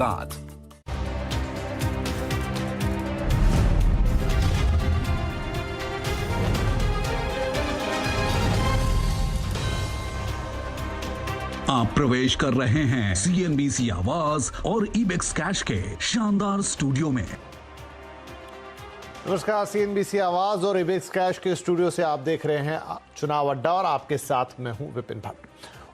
साथ आप प्रवेश कर रहे हैं सीएनबीसी आवाज और इबेक्स कैश के शानदार स्टूडियो में। नमस्कार, सीएनबीसी आवाज और इबेक्स कैश के स्टूडियो से आप देख रहे हैं चुनाव अड्डा और आपके साथ मैं हूं विपिन भट्ट।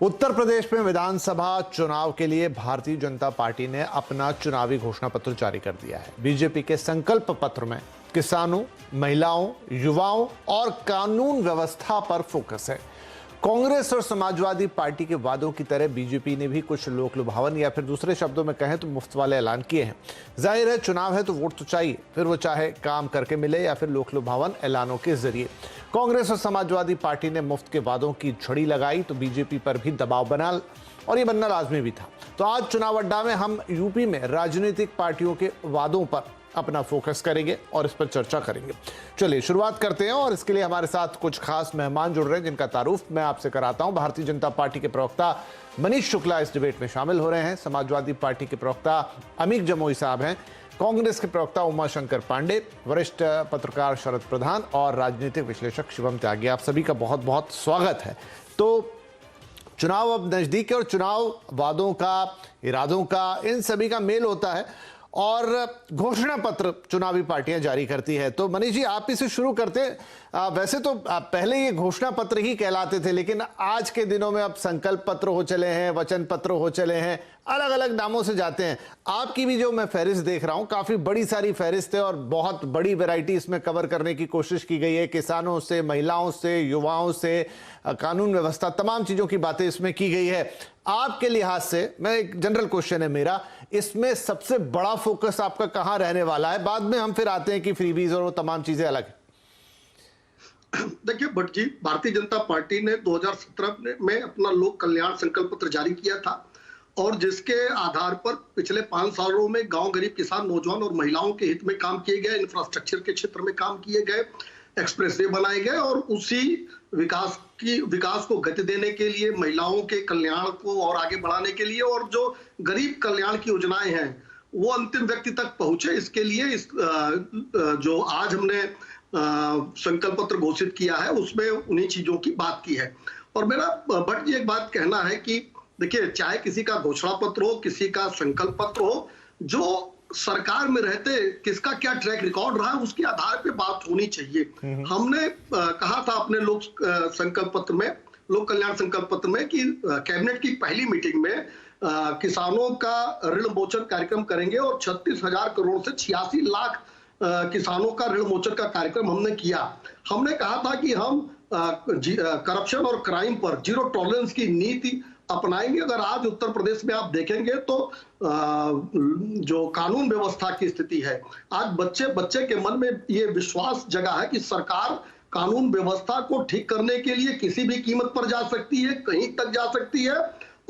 उत्तर प्रदेश में विधानसभा चुनाव के लिए भारतीय जनता पार्टी ने अपना चुनावी घोषणा पत्र जारी कर दिया है। बीजेपी के संकल्प पत्र में किसानों, महिलाओं, युवाओं और कानून व्यवस्था पर फोकस है। कांग्रेस और समाजवादी पार्टी के वादों की तरह बीजेपी ने भी कुछ लोक लुभावन या फिर दूसरे शब्दों में कहें तो मुफ्त वाले ऐलान किए हैं। जाहिर है, चुनाव है तो वोट तो चाहिए, फिर वो चाहे काम करके मिले या फिर लोक लुभावन ऐलानों के जरिए। कांग्रेस और समाजवादी पार्टी ने मुफ्त के वादों की झड़ी लगाई तो बीजेपी पर भी दबाव बना और ये बनना लाजमी भी था। तो आज चुनाव अड्डा में हम यूपी में राजनीतिक पार्टियों के वादों पर अपना फोकस करेंगे और इस पर चर्चा करेंगे। चलिए शुरुआत करते हैं और इसके लिए हमारे साथ कुछ खास मेहमान जुड़ रहे हैं जिनका तारुफ मैं आपसे कराता हूं। भारतीय जनता पार्टी के प्रवक्ता मनीष शुक्ला इस डिबेट में शामिल हो रहे हैं। समाजवादी पार्टी के प्रवक्ता अमीक जमोई साहब हैं। कांग्रेस के प्रवक्ता उमाशंकर पांडे, वरिष्ठ पत्रकार शरद प्रधान और राजनीतिक विश्लेषक शिवम त्यागी। आप सभी का बहुत बहुत स्वागत है। तो चुनाव अब नजदीक है और चुनाव वादों का, इरादों का, इन सभी का मेल होता है और घोषणा पत्र चुनावी पार्टियां जारी करती है। तो मनीष जी, आप इसे शुरू करते हैं। वैसे तो पहले ये घोषणा पत्र ही कहलाते थे, लेकिन आज के दिनों में अब संकल्प पत्र हो चले हैं, वचन पत्र हो चले हैं, अलग अलग नामों से जाते हैं। आपकी भी जो मैं फहरिस्त देख रहा हूं, काफी बड़ी सारी फहरिस्त है और बहुत बड़ी वैरायटी इसमें कवर करने की कोशिश की गई है। किसानों से, महिलाओं से, युवाओं से, कानून व्यवस्था, तमाम चीजों की बातें इसमें की गई है। आपके लिहाज से, मैं एक जनरल क्वेश्चन है मेरा, इसमें सबसे बड़ा फोकस आपका कहां रहने वाला है? बाद में हम फिर आते हैं कि फ्रीबीज और वो तमाम चीजें अलग है। देखिए भट्ट जी, भारतीय जनता पार्टी ने 2017 में अपना लोक कल्याण संकल्प पत्र जारी किया था और जिसके आधार पर पिछले 5 सालों में गांव, गरीब, किसान, नौजवान और महिलाओं के हित में काम किए गए, इंफ्रास्ट्रक्चर के क्षेत्र में काम किए गए, एक्सप्रेसवे बनाए गए और उसी विकास को गति देने के लिए, महिलाओं के कल्याण को और आगे बढ़ाने के लिए और जो गरीब कल्याण की योजनाएं हैं वो अंतिम व्यक्ति तक पहुंचे, इसके लिए जो आज हमने संकल्प पत्र घोषित किया है उसमें उन्हीं चीजों की बात की है। और मेरा भट्ट जी एक बात कहना है कि देखिए, चाहे किसी का घोषणा पत्र हो, किसी का संकल्प पत्र हो, जो सरकार में रहते किसका क्या ट्रैक रिकॉर्ड रहा है उसके आधार पे बात होनी चाहिए। हमने कहा था अपने लोक संकल्प पत्र में, लोक कल्याण संकल्प पत्र में कि कैबिनेट की पहली मीटिंग में किसानों का ऋण मोचन कार्यक्रम करेंगे और 36,000 करोड़ से 86 लाख किसानों का ऋण मोचन का कार्यक्रम हमने किया। हमने कहा था कि हम करप्शन और क्राइम पर जीरो टॉलरेंस की नीति अपनाएंगे। अगर आज उत्तर प्रदेश में आप देखेंगे तो जो कानून व्यवस्था की स्थिति है, आज बच्चे के मन में ये विश्वास जगा है कि सरकार कानून व्यवस्था को ठीक करने के लिए किसी भी कीमत पर जा सकती है, कहीं तक जा सकती है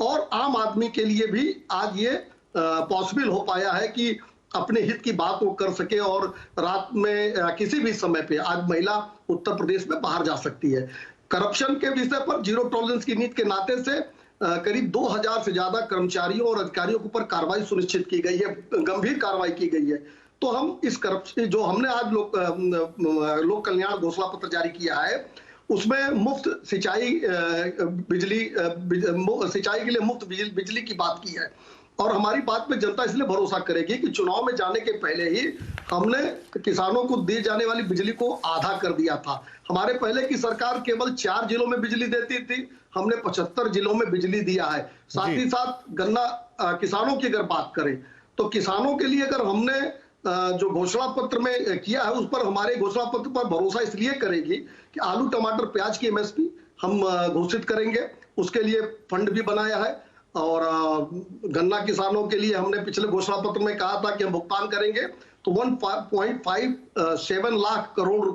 और आम आदमी के लिए भी आज ये पॉसिबल हो पाया है कि अपने हित की बात वो कर सके और रात में किसी भी समय पे आज महिला उत्तर प्रदेश में बाहर जा सकती है। करप्शन के विषय पर जीरो टॉलरेंस की नीति के नाते से करीब 2000 से ज्यादा कर्मचारियों और अधिकारियों के ऊपर कार्रवाई सुनिश्चित की गई है, गंभीर कार्रवाई की गई है। तो हम इस करप्शन, जो हमने आज लोक कल्याण घोषणा पत्र जारी किया है, उसमें मुफ्त सिंचाई के लिए मुफ्त बिजली की बात की है और हमारी बात पे जनता इसलिए भरोसा करेगी कि चुनाव में जाने के पहले ही हमने किसानों को दी जाने वाली बिजली को आधा कर दिया था। हमारे पहले की सरकार केवल 4 जिलों में बिजली देती थी, हमने 75 जिलों में बिजली दिया है। साथ ही साथ गन्ना किसानों की अगर बात करें तो किसानों के लिए अगर हमने जो घोषणा पत्र में किया है उस पर हमारे घोषणा पत्र पर भरोसा इसलिए करेगी कि आलू, टमाटर, प्याज की एमएसपी हम घोषित करेंगे, उसके लिए फंड भी बनाया है और गन्ना किसानों के लिए हमने पिछले घोषणा पत्र में कहा था कि हम भुगतान करेंगे तो 1.57 लाख करोड़